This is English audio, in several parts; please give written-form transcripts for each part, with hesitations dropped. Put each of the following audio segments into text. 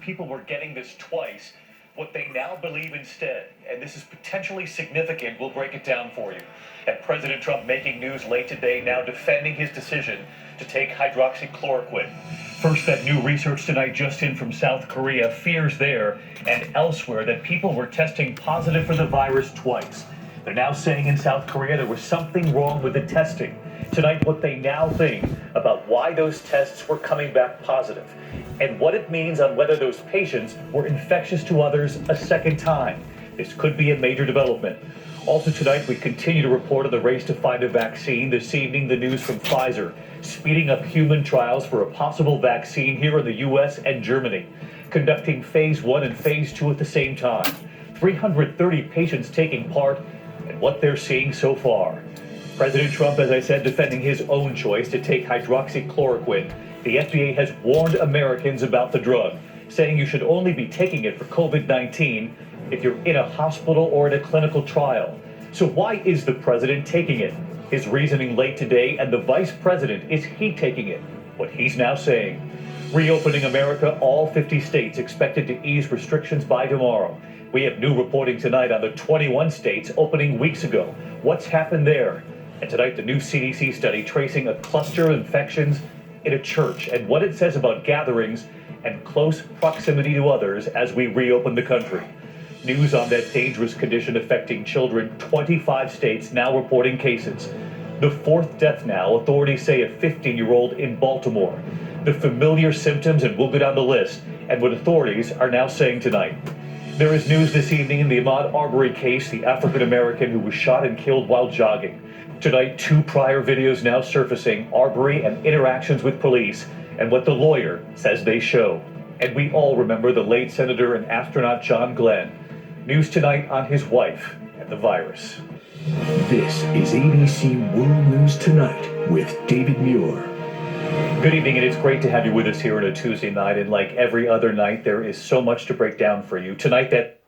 people were getting this twice, what they now believe instead, and this is potentially significant, we'll break it down for you. And President Trump making news late today, now defending his decision to take hydroxychloroquine. First, that new research tonight just in from South Korea, fears there and elsewhere that people were testing positive for the virus twice. They're now saying in South Korea there was something wrong with the testing. Tonight, what they now think about why those tests were coming back positive and what it means on whether those patients were infectious to others a second time. This could be a major development. Also tonight, we continue to report on the race to find a vaccine. This evening, the news from Pfizer, speeding up human trials for a possible vaccine here in the U.S. and Germany, conducting phase 1 and phase 2 at the same time. 330 patients taking part, and what they're seeing so far. President Trump, as I said, defending his own choice to take hydroxychloroquine. The FDA has warned Americans about the drug, saying you should only be taking it for COVID-19 if you're in a hospital or in a clinical trial. So why is the president taking it? His reasoning late today, and the vice president, is he taking it? What he's now saying. Reopening America, all 50 states expected to ease restrictions by tomorrow. We have new reporting tonight on the 21 states opening weeks ago. What's happened there? And tonight, the new CDC study tracing a cluster of infections in a church and what it says about gatherings and close proximity to others as we reopen the country. News on that dangerous condition affecting children, 25 states now reporting cases. The fourth death now, authorities say a 15-year-old in Baltimore. The familiar symptoms, and we'll go down the list, and what authorities are now saying tonight. There is news this evening in the Ahmaud Arbery case, the African-American who was shot and killed while jogging. Tonight, 2 prior videos now surfacing, Arbery and interactions with police, and what the lawyer says they show. And we all remember the late Senator and astronaut John Glenn. News tonight on his wife and the virus. This is ABC World News Tonight with David Muir. Good evening, and it's great to have you with us here on a Tuesday night. And like every other night, there is so much to break down for you. Tonight, that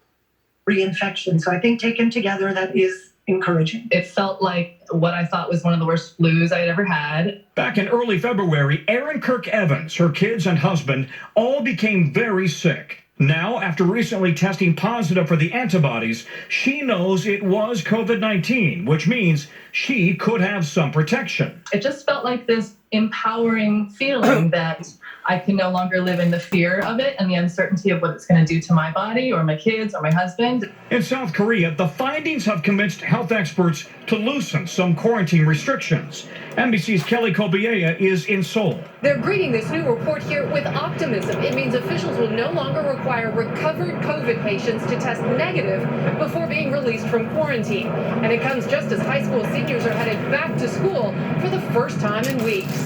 reinfection. So I think taken together, that is encouraging. It felt like what I thought was one of the worst flus I had ever had. Back in early February, Erin Kirk Evans, her kids and husband, all became very sick. Now, after recently testing positive for the antibodies, she knows it was COVID-19, which means she could have some protection. It just felt like this empowering feeling that I can no longer live in the fear of it and the uncertainty of what it's going to do to my body or my kids or my husband. In South Korea, the findings have convinced health experts to loosen some quarantine restrictions. NBC's Kelly Kobiea is in Seoul. They're greeting this new report here with optimism. It means officials will no longer require recovered COVID patients to test negative before being released from quarantine. And it comes just as high school seniors are headed back to school for the first time in weeks.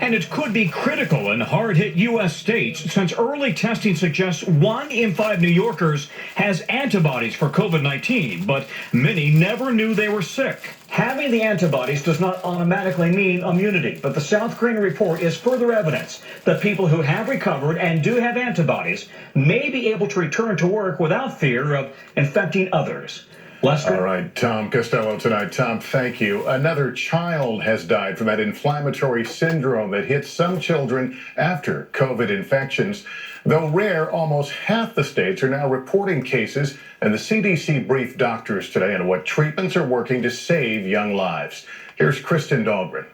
And it could be critical in hard-hit U.S. states since early testing suggests 1 in 5 New Yorkers has antibodies for COVID-19, but many never knew they were sick. Having the antibodies does not automatically mean immunity, but the South Korean report is further evidence that people who have recovered and do have antibodies may be able to return to work without fear of infecting others. Lester? All right, Tom Costello tonight. Tom, thank you. Another child has died from that inflammatory syndrome that hits some children after COVID infections. Though rare, almost half the states are now reporting cases, and the CDC briefed doctors today on what treatments are working to save young lives. Here's Kristen Dahlgren.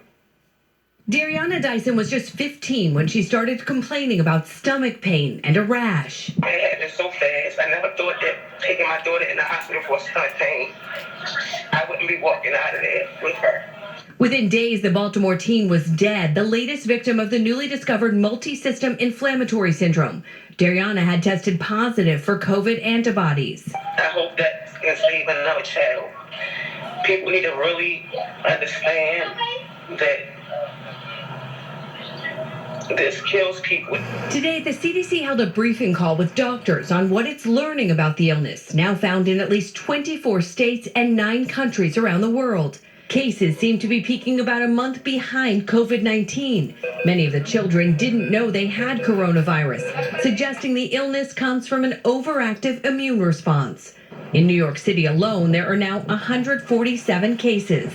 Dariana Dyson was just 15 when she started complaining about stomach pain and a rash. It happened so fast. I never thought that taking my daughter in the hospital for stomach pain, I wouldn't be walking out of there with her. Within days, the Baltimore teen was dead, the latest victim of the newly discovered multi-system inflammatory syndrome. Dariana had tested positive for COVID antibodies. I hope that's going to save another child. People need to really understand that this kills people. Today, the CDC held a briefing call with doctors on what it's learning about the illness, now found in at least 24 states and 9 countries around the world. Cases seem to be peaking about a month behind COVID-19. Many of the children didn't know they had coronavirus, suggesting the illness comes from an overactive immune response. In New York City alone, there are now 147 cases.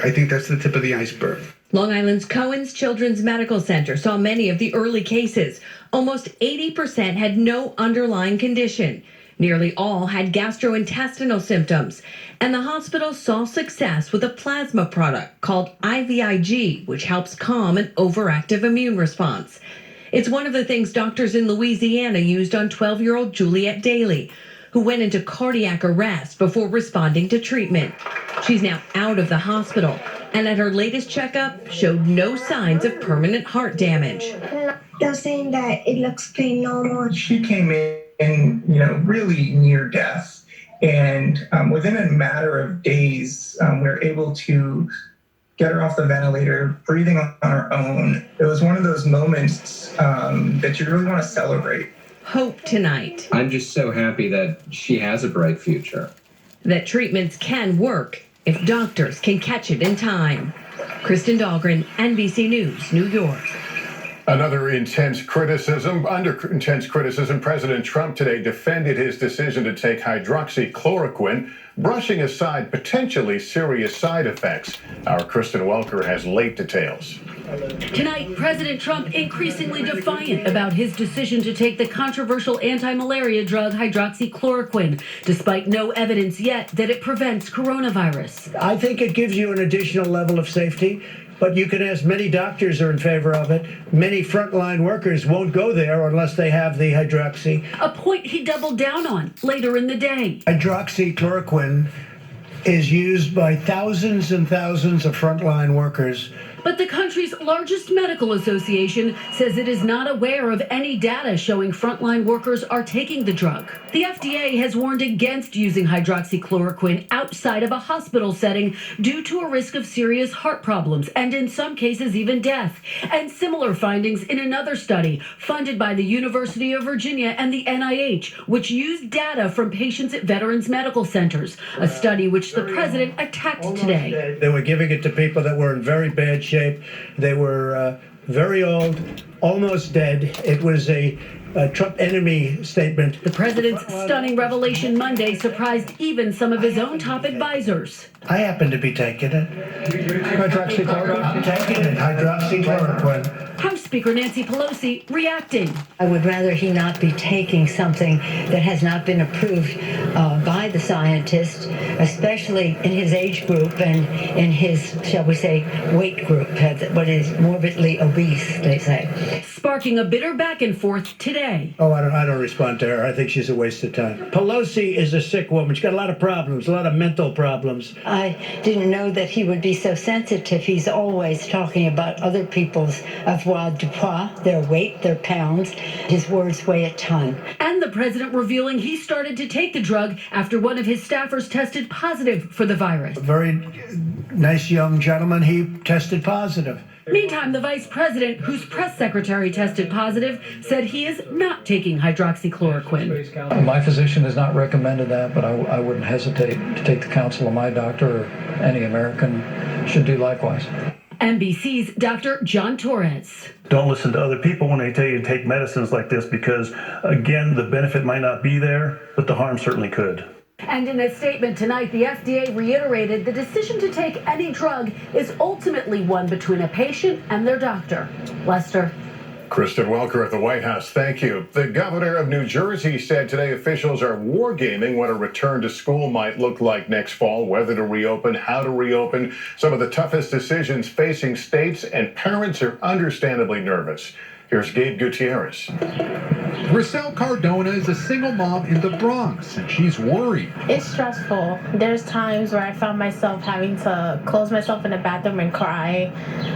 I think that's the tip of the iceberg. Long Island's Cohen's Children's Medical Center saw many of the early cases. Almost 80% had no underlying condition. Nearly all had gastrointestinal symptoms. And the hospital saw success with a plasma product called IVIG, which helps calm an overactive immune response. It's one of the things doctors in Louisiana used on 12-year-old Juliet Daly, who went into cardiac arrest before responding to treatment. She's now out of the hospital, and at her latest checkup showed no signs of permanent heart damage. They're saying that it looks pretty normal. She came in, really near death. And within a matter of days, we were able to get her off the ventilator, breathing on her own. It was one of those moments that you really want to celebrate. Hope tonight. I'm just so happy that she has a bright future. That treatments can work if doctors can catch it in time. Kristen Dahlgren, NBC News, New York. Under intense criticism, President Trump today defended his decision to take hydroxychloroquine, brushing aside potentially serious side effects. Our Kristen Welker has late details. Tonight, President Trump increasingly defiant about his decision to take the controversial anti-malaria drug hydroxychloroquine, despite no evidence yet that it prevents coronavirus. I think it gives you an additional level of safety. But you can ask, many doctors are in favor of it. Many frontline workers won't go there unless they have the hydroxy. A point he doubled down on later in the day. Hydroxychloroquine is used by thousands and thousands of frontline workers. But the country's largest medical association says it is not aware of any data showing frontline workers are taking the drug. The FDA has warned against using hydroxychloroquine outside of a hospital setting due to a risk of serious heart problems and in some cases even death. And similar findings in another study funded by the University of Virginia and the NIH, which used data from patients at veterans medical centers, a study which the president attacked today. They were giving it to people that were in very bad shape. They were very old, almost dead. It was a Trump enemy statement. The president's stunning revelation Monday surprised even some of his own top advisors. I happen to be taking it. Hydroxychloroquine. Taking it. Hydroxychloroquine. House Speaker Nancy Pelosi reacting. I would rather he not be taking something that has not been approved by the scientists, especially in his age group and in his, shall we say, weight group, what is morbidly obese, they say. Sparking a bitter back and forth today. Oh, I don't respond to her. I think she's a waste of time. Pelosi is a sick woman. She's got a lot of problems, a lot of mental problems. I didn't know that he would be so sensitive. He's always talking about other people's avoirdupois, their weight, their pounds. His words weigh a ton. And the president revealing he started to take the drug after one of his staffers tested positive for the virus. A very nice young gentleman, he tested positive. Meantime, the vice president, whose press secretary tested positive, said he is not taking hydroxychloroquine. My physician has not recommended that, but I wouldn't hesitate to take the counsel of my doctor, or any American should do likewise. NBC's Dr. John Torres. Don't listen to other people when they tell you to take medicines like this because, again, the benefit might not be there, but the harm certainly could. And in a statement tonight, the FDA reiterated the decision to take any drug is ultimately one between a patient and their doctor. Lester. Kristen Welker at the White House, thank you. The governor of New Jersey said today officials are wargaming what a return to school might look like next fall, whether to reopen, how to reopen. Some of the toughest decisions facing states, and parents are understandably nervous. Here's Gabe Gutierrez. Rochelle Cardona is a single mom in the Bronx, and she's worried. It's stressful. There's times where I found myself having to close myself in a bathroom and cry.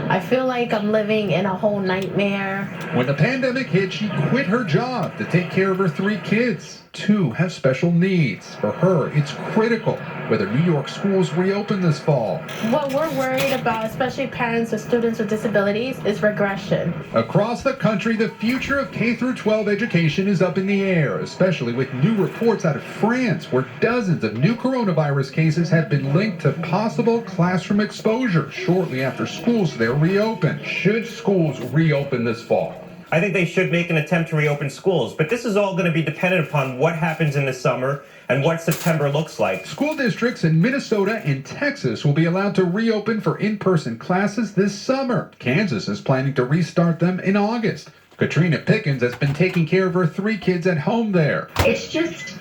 I feel like I'm living in a whole nightmare. When the pandemic hit, she quit her job to take care of her 3 kids. 2 have special needs. For her, it's critical whether New York schools reopen this fall. What we're worried about, especially parents with students with disabilities, is regression. Across the country, the future of K-12 education is up in the air, especially with new reports out of France, where dozens of new coronavirus cases have been linked to possible classroom exposure shortly after schools there reopen. Should schools reopen this fall? I think they should make an attempt to reopen schools, but this is all going to be dependent upon what happens in the summer and what September looks like. School districts in Minnesota and Texas will be allowed to reopen for in-person classes this summer. Kansas is planning to restart them in August. Katrina Pickens has been taking care of her 3 kids at home there. It's just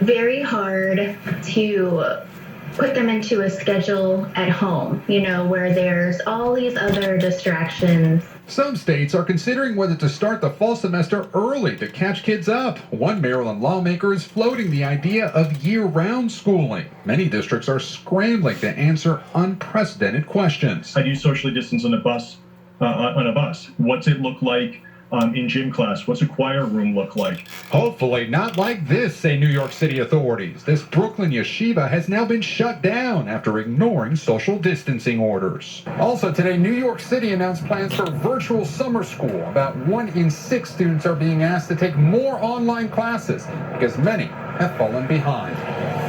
very hard to put them into a schedule at home, where there's all these other distractions. Some states are considering whether to start the fall semester early to catch kids up. One Maryland lawmaker is floating the idea of year-round schooling. Many districts are scrambling to answer unprecedented questions. How do you socially distance on a bus? What's it look like in gym class? What's a choir room look like? Hopefully not like this, say New York City authorities. This Brooklyn yeshiva has now been shut down after ignoring social distancing orders. Also today, New York City announced plans for virtual summer school. About 1 in 6 students are being asked to take more online classes because many have fallen behind.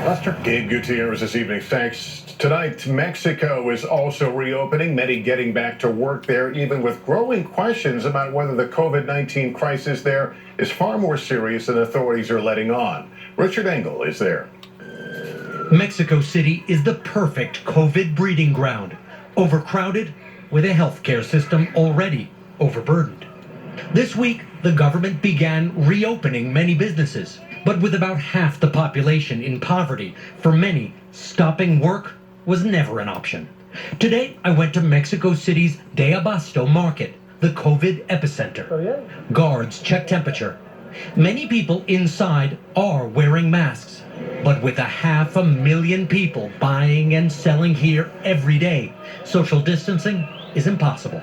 Lester? Gabe Gutierrez this evening. Thanks. Tonight, Mexico is also reopening, many getting back to work there, even with growing questions about whether the COVID-19 crisis there is far more serious than authorities are letting on. Richard Engel is there. Mexico City is the perfect COVID breeding ground, overcrowded with a healthcare system already overburdened. This week, the government began reopening many businesses, but with about half the population in poverty, for many, stopping work was never an option. Today, I went to Mexico City's De Abasto market, the COVID epicenter. Guards check temperature. Many people inside are wearing masks, but with 500,000 people buying and selling here every day, social distancing is impossible.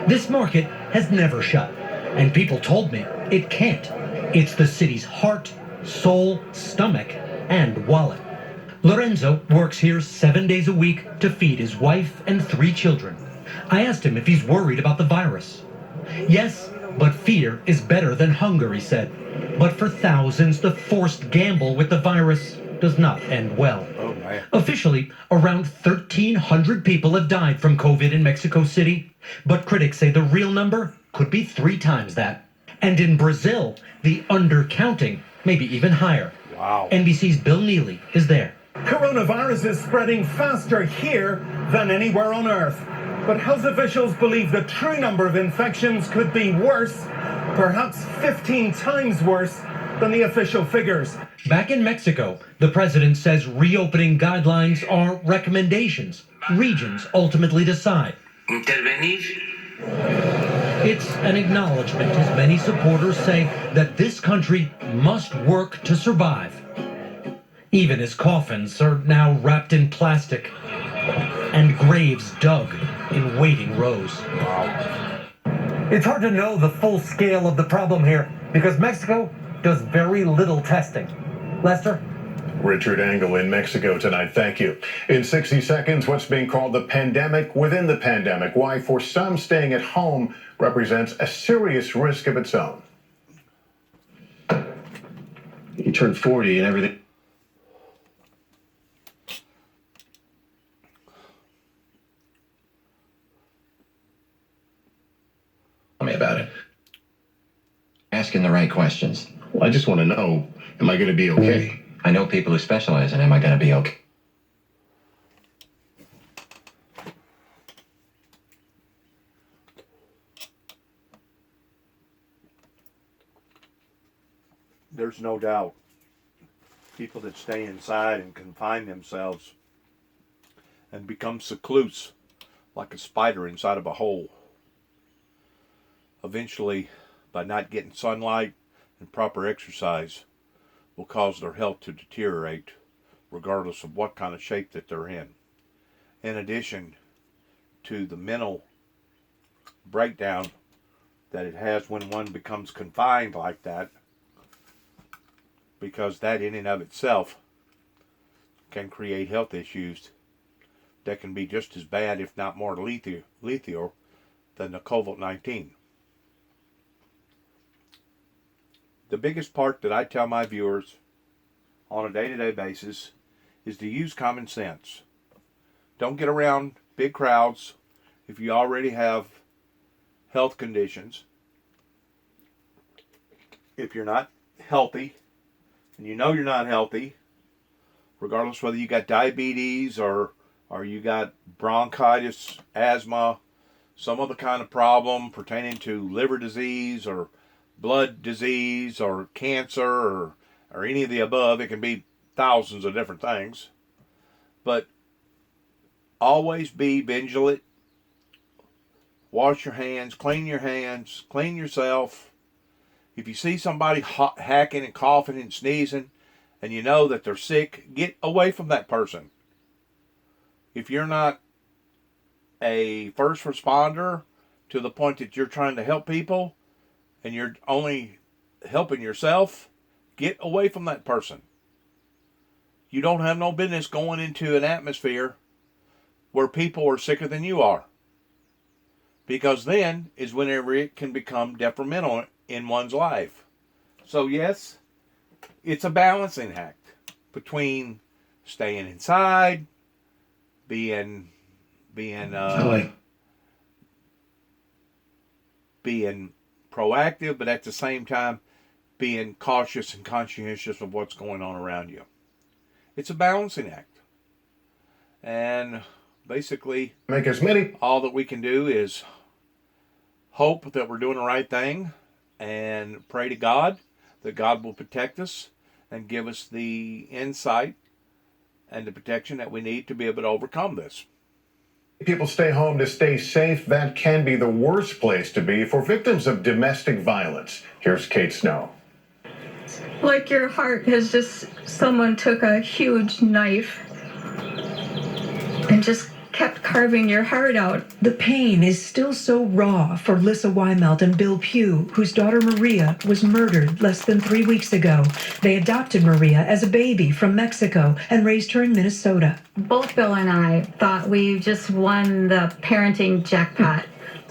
This market has never shut, and people told me it can't. It's the city's heart, soul, stomach, and wallet. Lorenzo works here 7 days a week to feed his wife and 3 children. I asked him if he's worried about the virus. Yes, but fear is better than hunger, he said. But for thousands, the forced gamble with the virus does not end well. Officially, around 1,300 people have died from COVID in Mexico City, but critics say the real number could be 3 times that. And in Brazil, the undercounting may be even higher. Wow. NBC's Bill Neely is there. Coronavirus is spreading faster here than anywhere on Earth. But health officials believe the true number of infections could be worse, perhaps 15 times worse than the official figures. Back in Mexico, the president says reopening guidelines are recommendations. Regions ultimately decide. Intervenir. It's an acknowledgement, as many supporters say, that this country must work to survive. Even as coffins are now wrapped in plastic and graves dug in waiting rows. It's hard to know the full scale of the problem here because Mexico does very little testing. Lester? Richard Engel in Mexico tonight. Thank you. In 60 seconds, what's being called the pandemic within the pandemic. Why, for some, staying at home represents a serious risk of its own. You turn 40 and everything. Tell me about it. Asking the right questions. Well, I just want to know, am I going to be okay? I know people who specialize in am I going to be okay? There's no doubt people that stay inside and confine themselves and become secluse like a spider inside of a hole. Eventually, by not getting sunlight and proper exercise, will cause their health to deteriorate regardless of what kind of shape that they're in. In addition to the mental breakdown that it has when one becomes confined like that, because that in and of itself can create health issues that can be just as bad, if not more lethal than the COVID-19. The biggest part that I tell my viewers on a day-to-day basis is to use common sense. Don't get around big crowds if you already have health conditions. if you're not healthy, and you know you're not healthy, regardless whether you got diabetes or you got bronchitis, asthma, some other kind of problem pertaining to liver disease or blood disease or cancer or any of the above. It can be thousands of different things. But always be vigilant. Wash your hands, clean yourself. If you see somebody hacking and coughing and sneezing and you know that they're sick, get away from that person. If you're not a first responder to the point that you're trying to help people and you're only helping yourself, get away from that person. You don't have no business going into an atmosphere where people are sicker than you are. Because then is whenever it can become detrimental in one's life. So yes, it's a balancing act between staying inside, being proactive, but at the same time being cautious and conscientious of what's going on around you. It's a balancing act. And basically, make as many. All that we can do is hope that we're doing the right thing and pray to God that God will protect us and give us the insight and the protection that we need to be able to overcome this. People stay home to stay safe. That can be the worst place to be for victims of domestic violence. Here's Kate Snow. Like your heart has just, someone took a huge knife and just kept carving your heart out. The pain is still so raw for Lissa Weimelt and Bill Pugh, whose daughter Maria was murdered less than 3 weeks ago. They adopted Maria as a baby from Mexico and raised her in Minnesota. Both Bill and I thought we just won the parenting jackpot.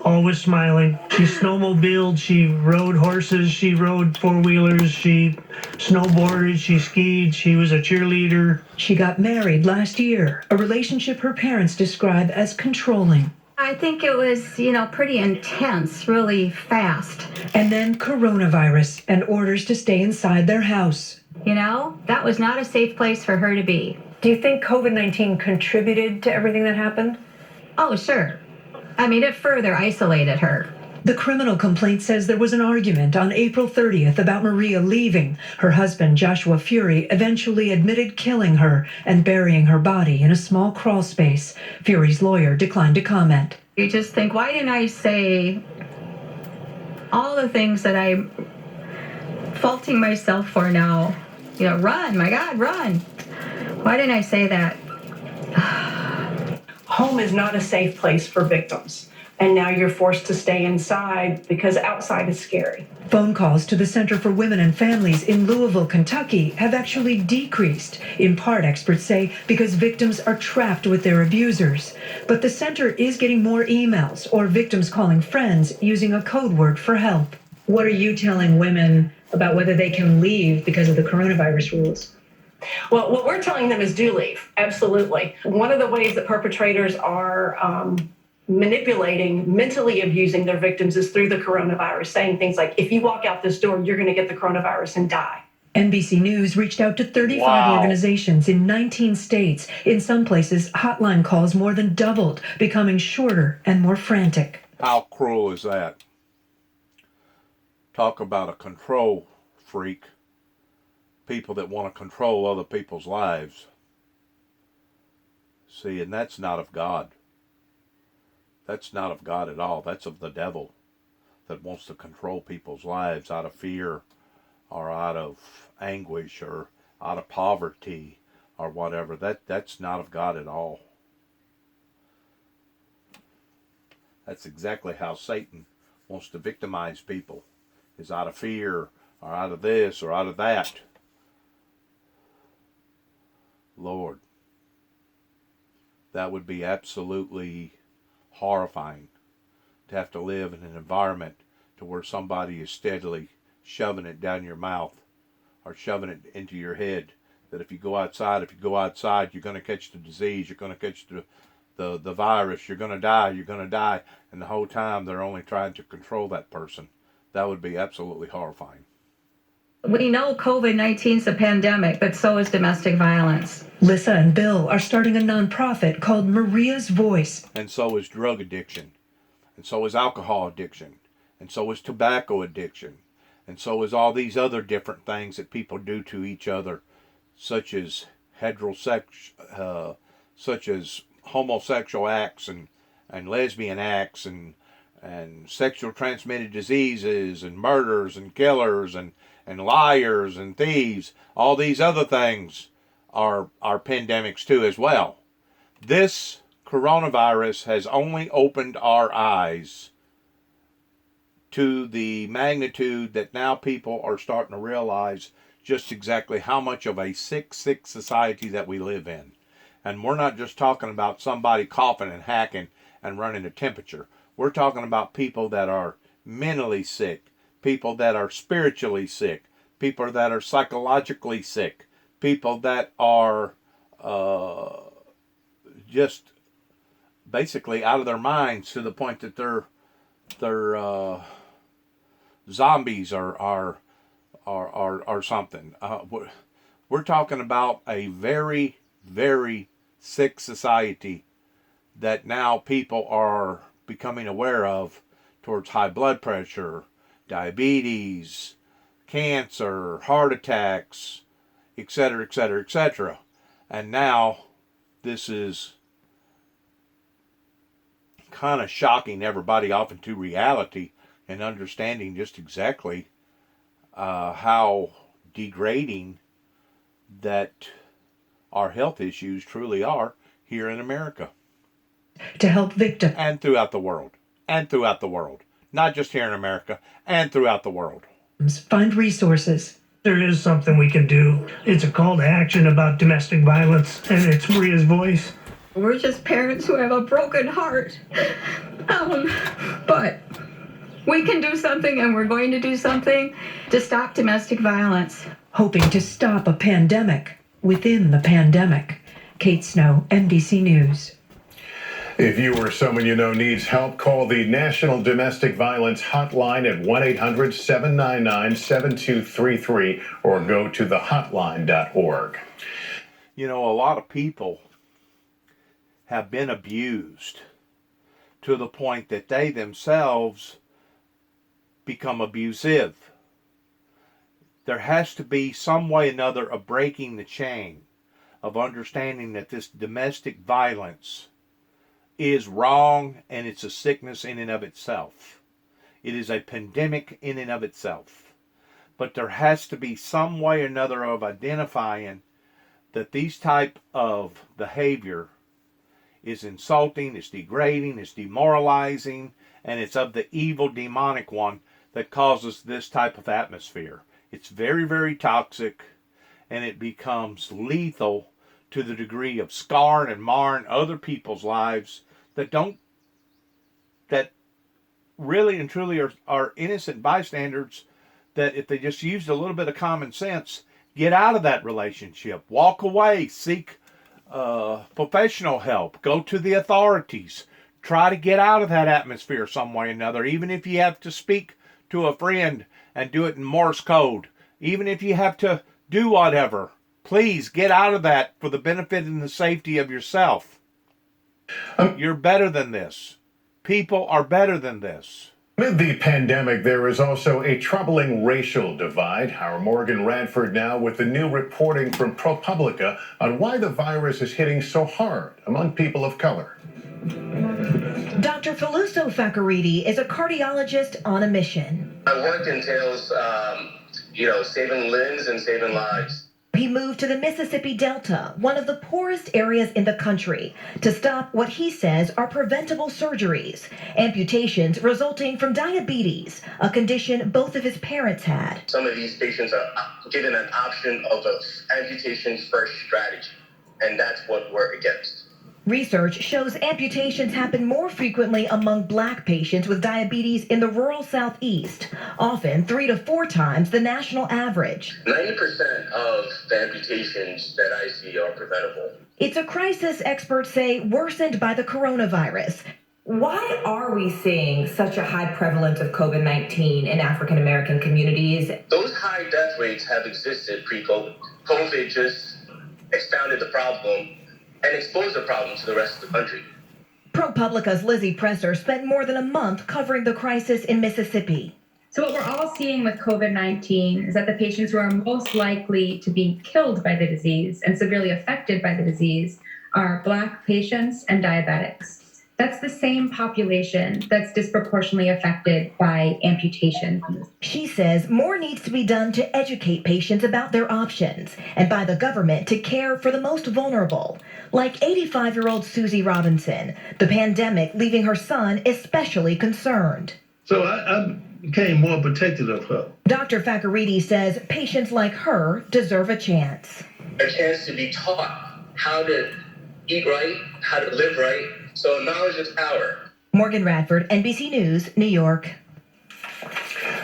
Always smiling. She snowmobiled, she rode horses, she rode four-wheelers, she snowboarded, she skied, she was a cheerleader. She got married last year, a relationship her parents describe as controlling. I think it was, pretty intense, really fast. And then coronavirus and orders to stay inside their house. That was not a safe place for her to be. Do you think COVID-19 contributed to everything that happened? Oh, sure. It further isolated her. The criminal complaint says there was an argument on April 30th about Maria leaving. Her husband, Joshua Fury, eventually admitted killing her and burying her body in a small crawl space. Fury's lawyer declined to comment. You just think, why didn't I say all the things that I'm faulting myself for now? Run, my God, run. Why didn't I say that? Home is not a safe place for victims. And now you're forced to stay inside because outside is scary. Phone calls to the Center for Women and Families in Louisville, Kentucky have actually decreased, in part, experts say, because victims are trapped with their abusers. But the center is getting more emails or victims calling friends using a code word for help. What are you telling women about whether they can leave because of the coronavirus rules? Well, what we're telling them is do leave. Absolutely. One of the ways that perpetrators are manipulating, mentally abusing their victims is through the coronavirus, saying things like, if you walk out this door, you're going to get the coronavirus and die. NBC News reached out to 35 organizations in 19 states. In some places, hotline calls more than doubled, becoming shorter and more frantic. How cruel is that? Talk about a control freak. People that want to control other people's lives. See, and that's not of God. That's not of God at all. That's of the devil that wants to control people's lives out of fear or out of anguish or out of poverty or whatever. That's not of God at all. That's exactly how Satan wants to victimize people, is out of fear or out of this or out of that. Lord, that would be absolutely horrifying to have to live in an environment to where somebody is steadily shoving it down your mouth or shoving it into your head that if you go outside, you're going to catch the disease, you're going to catch the virus, you're going to die, and the whole time they're only trying to control that person. That would be absolutely horrifying. We know COVID-19 is a pandemic, but so is domestic violence. Lissa and Bill are starting a nonprofit called Maria's Voice. And so is drug addiction. And so is alcohol addiction. And so is tobacco addiction. And so is all these other different things that people do to each other, such as such as homosexual acts and lesbian acts and sexual transmitted diseases and murders and killers and liars and thieves. All these other things are pandemics too as well. This coronavirus has only opened our eyes to the magnitude that now people are starting to realize just exactly how much of a sick society that we live in. And we're not just talking about somebody coughing and hacking and running a temperature. We're talking about people that are mentally sick, people that are spiritually sick, people that are psychologically sick, people that are just basically out of their minds to the point that they're zombies or something. We're talking about a very, very sick society that now people are becoming aware of towards high blood pressure, diabetes, cancer, heart attacks, etc., etc., etc. And now this is kind of shocking everybody off into reality and understanding just exactly how degrading that our health issues truly are here in America. To help victims. And throughout the world. And throughout the world. Not just here in America, and throughout the world. Find resources. There is something we can do. It's a call to action about domestic violence, and it's Maria's Voice. We're just parents who have a broken heart. But we can do something, and we're going to do something to stop domestic violence. Hoping to stop a pandemic within the pandemic. Kate Snow, NBC News. If you or someone you know needs help, call the National Domestic Violence Hotline at 1-800-799-7233 or go to thehotline.org. You know, a lot of people have been abused to the point that they themselves become abusive. There has to be some way or another of breaking the chain of understanding that this domestic violence is wrong and it's a sickness in and of itself. It is a pandemic in and of itself. But there has to be some way or another of identifying that these type of behavior is insulting, it's degrading, it's demoralizing, and it's of the evil demonic one that causes this type of atmosphere. It's very, very toxic, and it becomes lethal to the degree of scarring and marring other people's lives that really and truly are innocent bystanders, that if they just used a little bit of common sense, get out of that relationship, walk away, seek professional help, go to the authorities, try to get out of that atmosphere some way or another, even if you have to speak to a friend and do it in Morse code, even if you have to do whatever. Please get out of that for the benefit and the safety of yourself. You're better than this. People are better than this. Amid the pandemic, there is also a troubling racial divide. Our Morgan Radford now with the new reporting from ProPublica on why the virus is hitting so hard among people of color. Dr. Feluso Fakaridi is a cardiologist on a mission. My work entails, saving limbs and saving lives. He moved to the Mississippi Delta, one of the poorest areas in the country, to stop what he says are preventable surgeries, amputations resulting from diabetes, a condition both of his parents had. Some of these patients are given an option of an amputation first strategy, and that's what we're against. Research shows amputations happen more frequently among Black patients with diabetes in the rural Southeast, often 3 to 4 times the national average. 90% of the amputations that I see are preventable. It's a crisis experts say worsened by the coronavirus. Why are we seeing such a high prevalence of COVID-19 in African American communities? Those high death rates have existed pre-COVID. COVID just expounded the problem and exposed the problem to the rest of the country. ProPublica's Lizzie Presser spent more than a month covering the crisis in Mississippi. So what we're all seeing with COVID-19 is that the patients who are most likely to be killed by the disease and severely affected by the disease are Black patients and diabetics. That's the same population that's disproportionately affected by amputation. She says more needs to be done to educate patients about their options and by the government to care for the most vulnerable, like 85-year-old Susie Robinson, the pandemic leaving her son especially concerned. So I became more protective of her. Dr. Fakaridi says patients like her deserve a chance. A chance to be taught how to eat right, how to live right. So knowledge is power. Morgan Radford, NBC News, New York.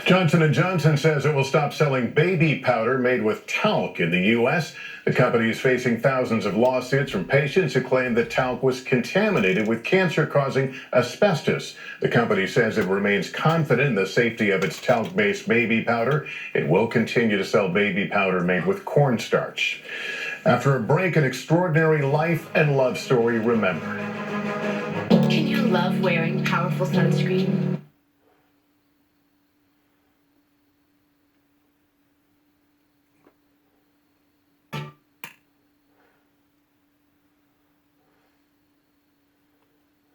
Johnson & Johnson says it will stop selling baby powder made with talc in the U.S. The company is facing thousands of lawsuits from patients who claim that talc was contaminated with cancer-causing asbestos. The company says it remains confident in the safety of its talc-based baby powder. It will continue to sell baby powder made with cornstarch. After a break, an extraordinary life and love story remembered. Can you love wearing powerful sunscreen?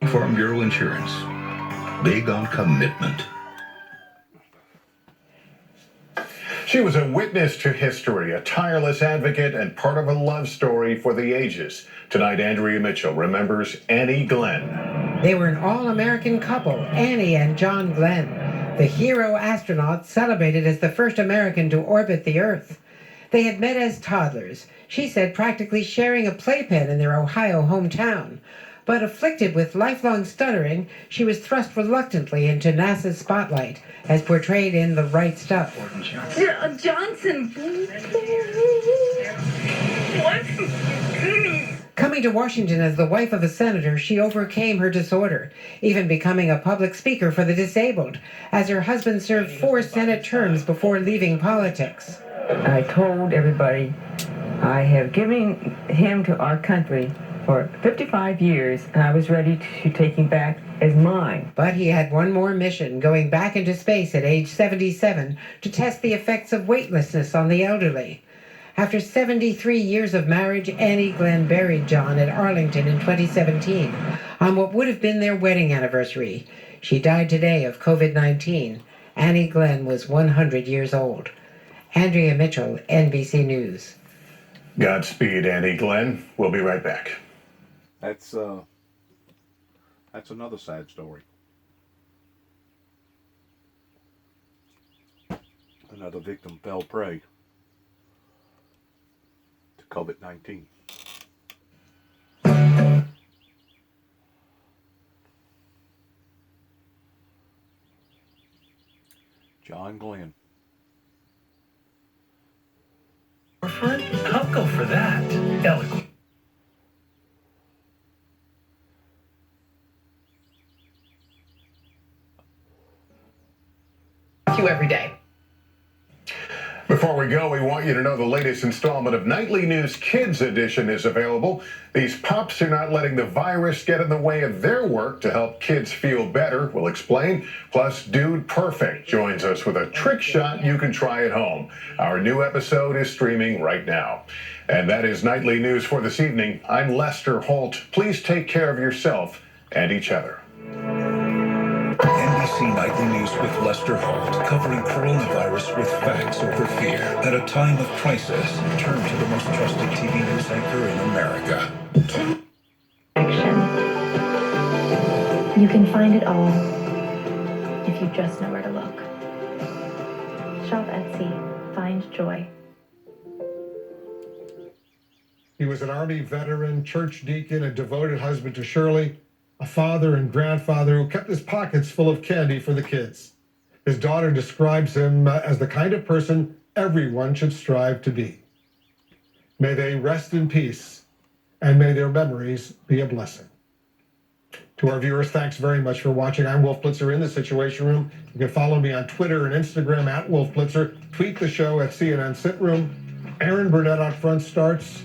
Farm Bureau Insurance. Big on commitment. She was a witness to history, a tireless advocate, and part of a love story for the ages. Tonight, Andrea Mitchell remembers Annie Glenn. They were an all-American couple, Annie and John Glenn, the hero astronaut celebrated as the first American to orbit the Earth. They had met as toddlers, she said practically sharing a playpen in their Ohio hometown. But afflicted with lifelong stuttering, she was thrust reluctantly into NASA's spotlight, as portrayed in The Right Stuff. Johnson. Coming to Washington as the wife of a senator, she overcame her disorder, even becoming a public speaker for the disabled, as her husband served 4 Senate terms before leaving politics. I told everybody I have given him to our country for 55 years, and I was ready to take him back as mine. But he had one more mission, going back into space at age 77 to test the effects of weightlessness on the elderly. After 73 years of marriage, Annie Glenn buried John at Arlington in 2017 on what would have been their wedding anniversary. She died today of COVID-19. Annie Glenn was 100 years old. Andrea Mitchell, NBC News. Godspeed, Annie Glenn. We'll be right back. That's another sad story. Another victim fell prey to COVID-19. John Glenn. I'll go for that. Eloquent. You every day. Before we go, we want you to know the latest installment of Nightly News Kids Edition is available. These pups are not letting the virus get in the way of their work to help kids feel better. We'll explain. Plus, Dude Perfect joins us with a trick shot you can try at home. Our new episode is streaming right now. And that is Nightly News for this evening. I'm Lester Holt. Please take care of yourself and each other. NBC Nightly News with Lester Holt, covering coronavirus with facts over fear. At a time of crisis, turn to the most trusted TV news anchor in America. You can find it all if you just know where to look. Shop Etsy. Find joy. He was an Army veteran, church deacon, a devoted husband to Shirley, a father and grandfather who kept his pockets full of candy for the kids. His daughter describes him as the kind of person everyone should strive to be. May they rest in peace, and may their memories be a blessing. To our viewers, thanks very much for watching. I'm Wolf Blitzer in the Situation Room. You can follow me on Twitter and Instagram at Wolf Blitzer. Tweet the show at CNN Sit Room. Aaron Burnett up front starts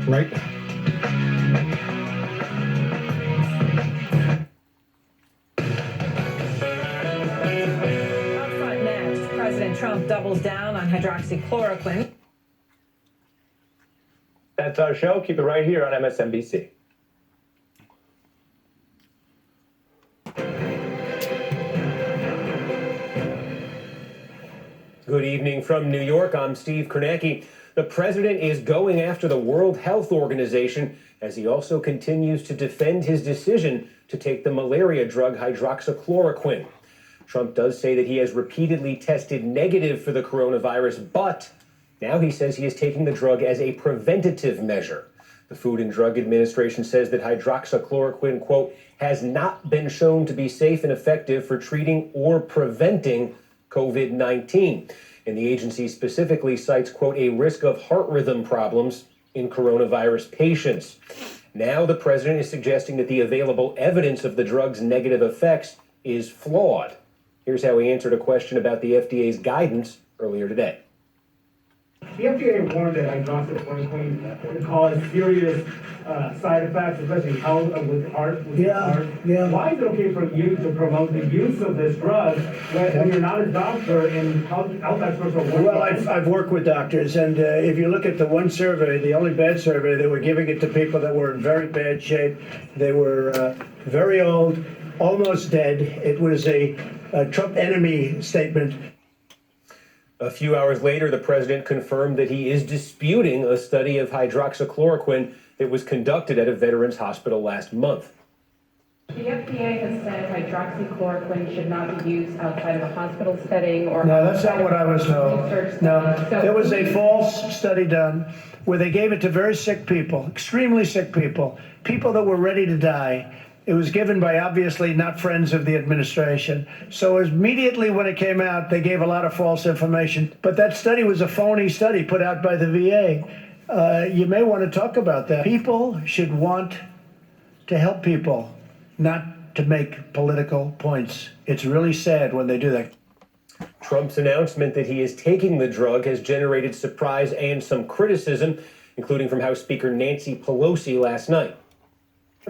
right now. Up front next, President Trump doubles down on hydroxychloroquine. That's our show. Keep it right here on MSNBC. Good evening from New York. I'm Steve Kornacki. The president is going after the World Health Organization as he also continues to defend his decision to take the malaria drug hydroxychloroquine. Trump does say that he has repeatedly tested negative for the coronavirus, but now he says he is taking the drug as a preventative measure. The Food and Drug Administration says that hydroxychloroquine, quote, has not been shown to be safe and effective for treating or preventing COVID-19. And the agency specifically cites, quote, a risk of heart rhythm problems in coronavirus patients. Now the president is suggesting that the available evidence of the drug's negative effects is flawed. Here's how he answered a question about the FDA's guidance earlier today. The FDA warned that hydroxychloroquine would cause serious side effects, especially health with heart. Yeah. Why is it okay for you to promote the use of this drug when you're not a doctor and health experts are working? Well, I've worked with doctors, and if you look at the one survey, the only bad survey, they were giving it to people that were in very bad shape. They were very old, almost dead. It was a Trump enemy statement. A few hours later, the president confirmed that he is disputing a study of hydroxychloroquine that was conducted at a veterans hospital last month. The FDA has said hydroxychloroquine should not be used outside of a hospital setting or... No, that's not what I was told. No, there was a false study done where they gave it to very sick people, extremely sick people, people that were ready to die. It was given by obviously not friends of the administration. So immediately when it came out, they gave a lot of false information. But that study was a phony study put out by the VA. You may want to talk about that. People should want to help people, not to make political points. It's really sad when they do that. Trump's announcement that he is taking the drug has generated surprise and some criticism, including from House Speaker Nancy Pelosi last night.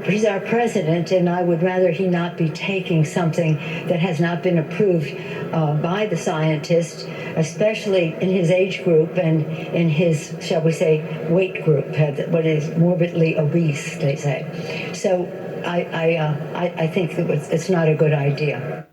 He's our president, and I would rather he not be taking something that has not been approved by the scientists, especially in his age group and in his, shall we say, weight group, what is morbidly obese, they say. So I think that it's not a good idea.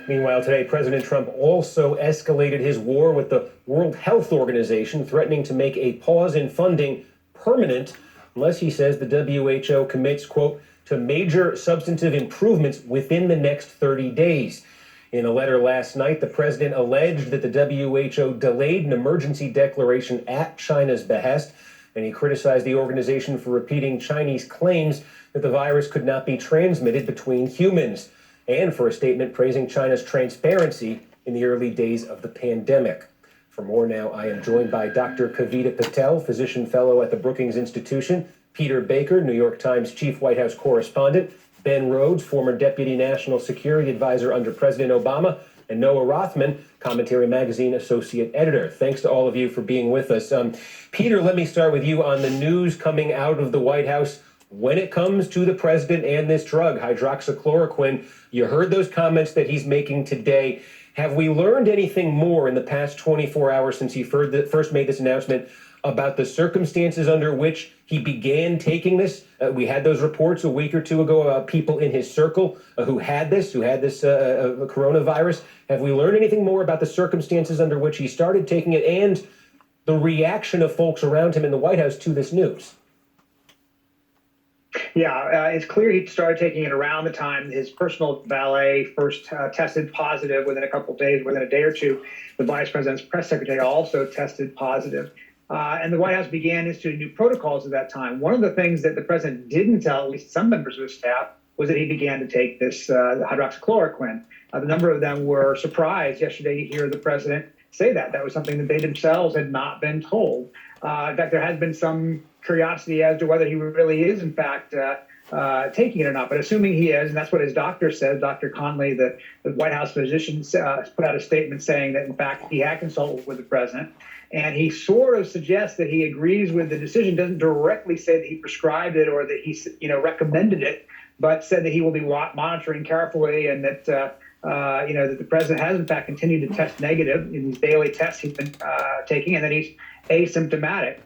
Meanwhile, today, President Trump also escalated his war with the World Health Organization, threatening to make a pause in funding permanent unless, he says, the WHO commits, quote, to major substantive improvements within the next 30 days. In a letter last night, the president alleged that the WHO delayed an emergency declaration at China's behest, and he criticized the organization for repeating Chinese claims that the virus could not be transmitted between humans, and for a statement praising China's transparency in the early days of the pandemic. For more now, I am joined by Dr. Kavita Patel, physician fellow at the Brookings Institution, Peter Baker, New York Times chief White House correspondent, Ben Rhodes, former deputy national security advisor under President Obama, and Noah Rothman, Commentary Magazine associate editor. Thanks to all of you for being with us. Peter, let me start with you on the news coming out of the White House when it comes to the president and this drug, hydroxychloroquine. You heard those comments that he's making today. Have we learned anything more in the past 24 hours since he first made this announcement about the circumstances under which he began taking this? We had those reports a week or two ago about people in his circle who had this coronavirus. Have we learned anything more about the circumstances under which he started taking it and the reaction of folks around him in the White House to this news? Yeah, it's clear he started taking it around the time his personal valet first tested positive within a couple of days, within a day or two. The vice president's press secretary also tested positive. And the White House began instituting new protocols at that time. One of the things that the president didn't tell at least some members of his staff was that he began to take this hydroxychloroquine. The number of them were surprised yesterday to hear the president say that. That was something that they themselves had not been told. In fact, there has been some curiosity as to whether he really is, in fact, taking it or not. But assuming he is, and that's what his doctor says, Dr. Conley, the White House physician, put out a statement saying that, in fact, he had consulted with the president. And he sort of suggests that he agrees with the decision, doesn't directly say that he prescribed it or that he, recommended it, but said that he will be monitoring carefully and that, that the president has, in fact, continued to test negative in these daily tests he's been taking, and that he's asymptomatic.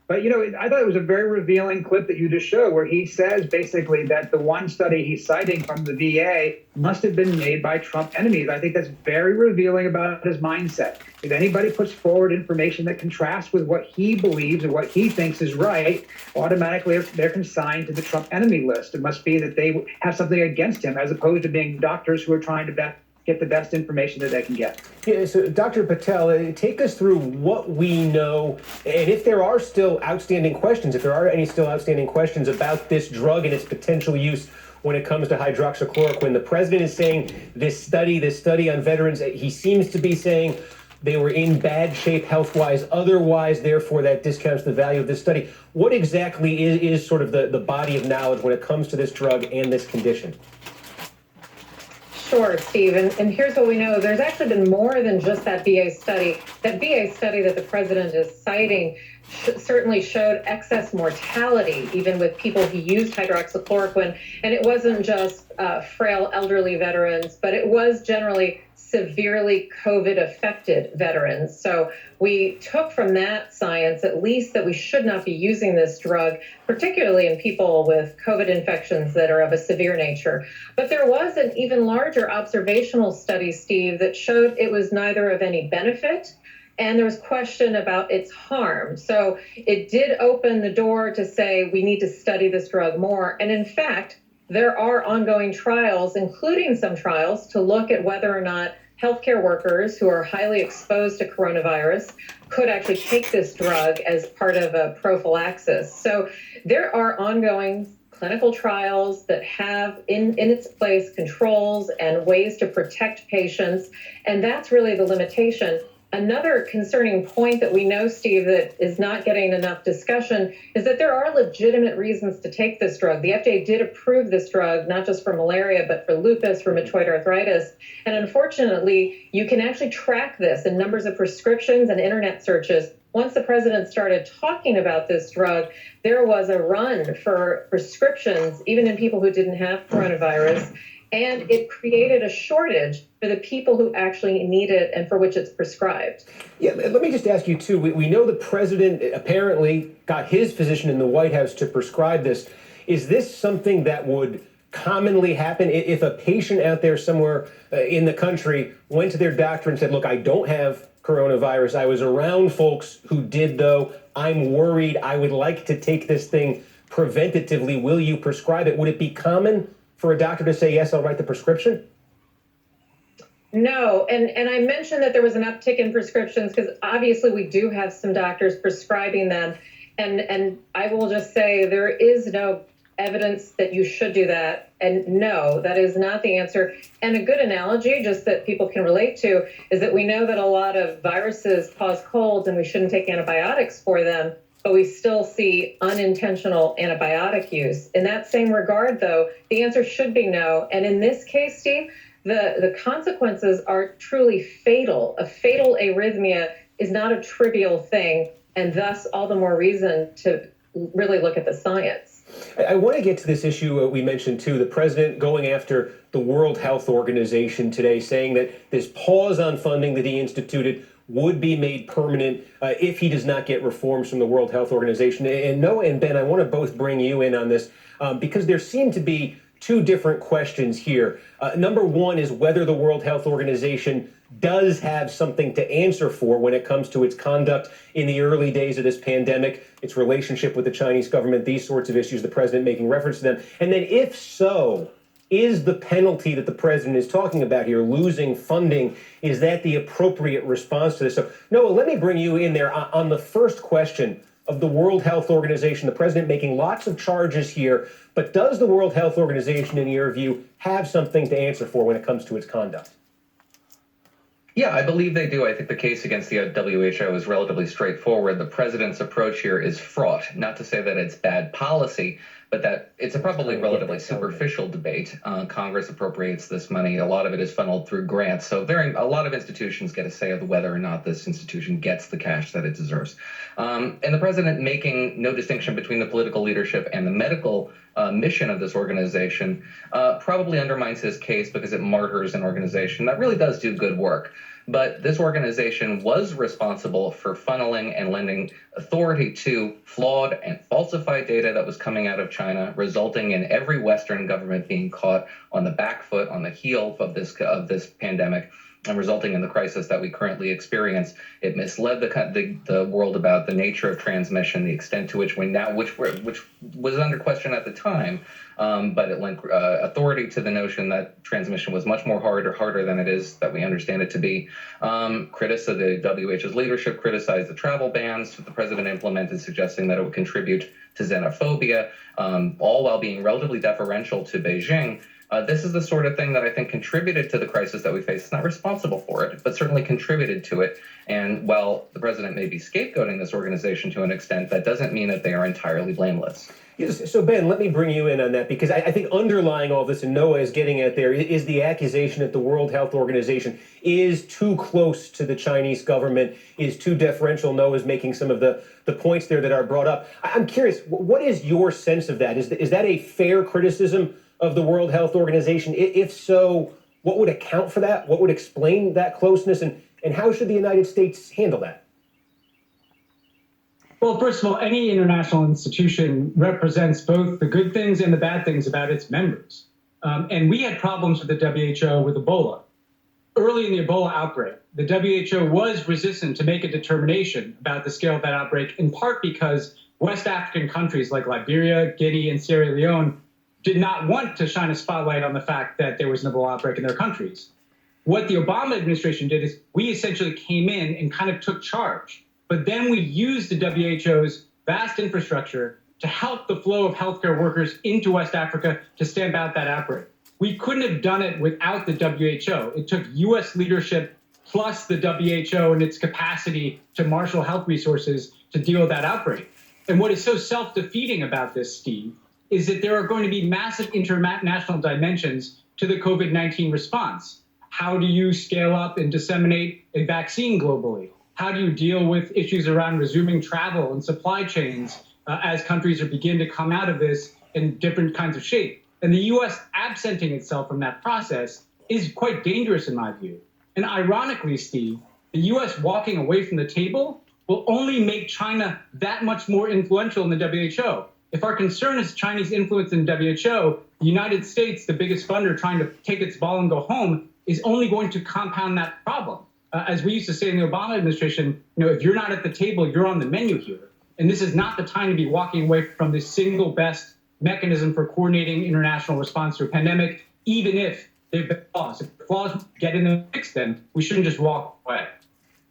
But, I thought it was a very revealing clip that you just showed where he says basically that the one study he's citing from the VA must have been made by Trump enemies. I think that's very revealing about his mindset. If anybody puts forward information that contrasts with what he believes and what he thinks is right, automatically they're consigned to the Trump enemy list. It must be that they have something against him, as opposed to being doctors who are trying to get the best information that they can get. Yeah, so Dr. Patel, take us through what we know, and if there are still outstanding questions, if there are any still outstanding questions about this drug and its potential use when it comes to hydroxychloroquine. The president is saying this study on veterans, he seems to be saying they were in bad shape health-wise, otherwise, therefore that discounts the value of this study. What exactly is sort of the body of knowledge when it comes to this drug and this condition? Sure, Steve. And here's what we know. There's actually been more than just that VA study. That VA study that the president is citing certainly showed excess mortality, even with people who used hydroxychloroquine. And it wasn't just frail elderly veterans, but it was generally severely COVID-affected veterans. So we took from that science, at least, that we should not be using this drug, particularly in people with COVID infections that are of a severe nature. But there was an even larger observational study, Steve, that showed it was neither of any benefit, and there was question about its harm. So it did open the door to say we need to study this drug more. And in fact, there are ongoing trials, including some trials to look at whether or not healthcare workers who are highly exposed to coronavirus could actually take this drug as part of a prophylaxis. So there are ongoing clinical trials that have in its place controls and ways to protect patients, and that's really the limitation. Another concerning point that we know, Steve, that is not getting enough discussion is that there are legitimate reasons to take this drug. The FDA did approve this drug, not just for malaria, but for lupus, rheumatoid arthritis. And unfortunately, you can actually track this in numbers of prescriptions and internet searches. Once the president started talking about this drug, there was a run for prescriptions, even in people who didn't have coronavirus. And it created a shortage for the people who actually need it and for which it's prescribed. Yeah, let me just ask you, too. We know the president apparently got his physician in the White House to prescribe this. Is this something that would commonly happen if a patient out there somewhere in the country went to their doctor and said, look, I don't have coronavirus. I was around folks who did, though. I'm worried. I would like to take this thing preventatively. Will you prescribe it? Would it be common for a doctor to say, yes, I'll write the prescription? No, and I mentioned that there was an uptick in prescriptions because obviously we do have some doctors prescribing them. And I will just say there is no evidence that you should do that. And no, that is not the answer. And a good analogy, just that people can relate to, is that we know that a lot of viruses cause colds and we shouldn't take antibiotics for them, but we still see unintentional antibiotic use. In that same regard, though, the answer should be no. And in this case, Steve, the consequences are truly fatal. A fatal arrhythmia is not a trivial thing, and thus all the more reason to really look at the science. I want to get to this issue we mentioned, too, the president going after the World Health Organization today, saying that this pause on funding that he instituted would be made permanent if he does not get reforms from the World Health Organization. And Noah and Ben, I want to both bring you in on this because there seem to be two different questions here. Number one is whether the World Health Organization does have something to answer for when it comes to its conduct in the early days of this pandemic, its relationship with the Chinese government, these sorts of issues, the president making reference to them. And then if so, is the penalty that the president is talking about here, losing funding, is that the appropriate response to this? So, Noah, let me bring you in there on the first question of the World Health Organization, the president making lots of charges here, but does the World Health Organization, in your view, have something to answer for when it comes to its conduct? Yeah, I believe they do. I think the case against the WHO is relatively straightforward. The president's approach here is fraught. Not to say that it's bad policy, but that it's a probably relatively superficial debate. Congress appropriates this money. A lot of it is funneled through grants. So a lot of institutions get a say of whether or not this institution gets the cash that it deserves. And the president making no distinction between the political leadership and the medical mission of this organization probably undermines his case because it martyrs an organization that really does do good work. But this organization was responsible for funneling and lending authority to flawed and falsified data that was coming out of China, resulting in every Western government being caught on the back foot, on the heel of this pandemic, and resulting in the crisis that we currently experience. It misled the world about the nature of transmission, the extent to which which was under question at the time, but it lent authority to the notion that transmission was much more harder than it is that we understand it to be. Critics of the WHO's leadership criticized the travel bans that the president implemented, suggesting that it would contribute to xenophobia, all while being relatively deferential to Beijing. This is the sort of thing that I think contributed to the crisis that we face. It's not responsible for it, but certainly contributed to it. And while the president may be scapegoating this organization to an extent, that doesn't mean that they are entirely blameless. Yes, so Ben, let me bring you in on that, because I think underlying all this, and Noah is getting at there, is the accusation that the World Health Organization is too close to the Chinese government, is too deferential. Noah is making some of the points there that are brought up. I'm curious, what is your sense of that? Is that a fair criticism of the World Health Organization? If so, what would account for that? What would explain that closeness? And how should the United States handle that? Well, first of all, any international institution represents both the good things and the bad things about its members. And we had problems with the WHO with Ebola. Early in the Ebola outbreak, the WHO was resistant to make a determination about the scale of that outbreak, in part because West African countries like Liberia, Guinea, and Sierra Leone did not want to shine a spotlight on the fact that there was an Ebola outbreak in their countries. What the Obama administration did is we essentially came in and kind of took charge. But then we used the WHO's vast infrastructure to help the flow of healthcare workers into West Africa to stamp out that outbreak. We couldn't have done it without the WHO. It took U.S. leadership plus the WHO and its capacity to marshal health resources to deal with that outbreak. And what is so self-defeating about this, Steve, is that there are going to be massive international dimensions to the COVID-19 response. How do you scale up and disseminate a vaccine globally? How do you deal with issues around resuming travel and supply chains as countries begin to come out of this in different kinds of shape? And the U.S. absenting itself from that process is quite dangerous in my view. And ironically, Steve, the U.S. walking away from the table will only make China that much more influential in the WHO. If our concern is Chinese influence in WHO, the United States, the biggest funder trying to take its ball and go home, is only going to compound that problem. As we used to say in the Obama administration, if you're not at the table, you're on the menu here. And this is not the time to be walking away from the single best mechanism for coordinating international response to a pandemic, even if they've been flaws. If flaws get in and fix them, we shouldn't just walk away.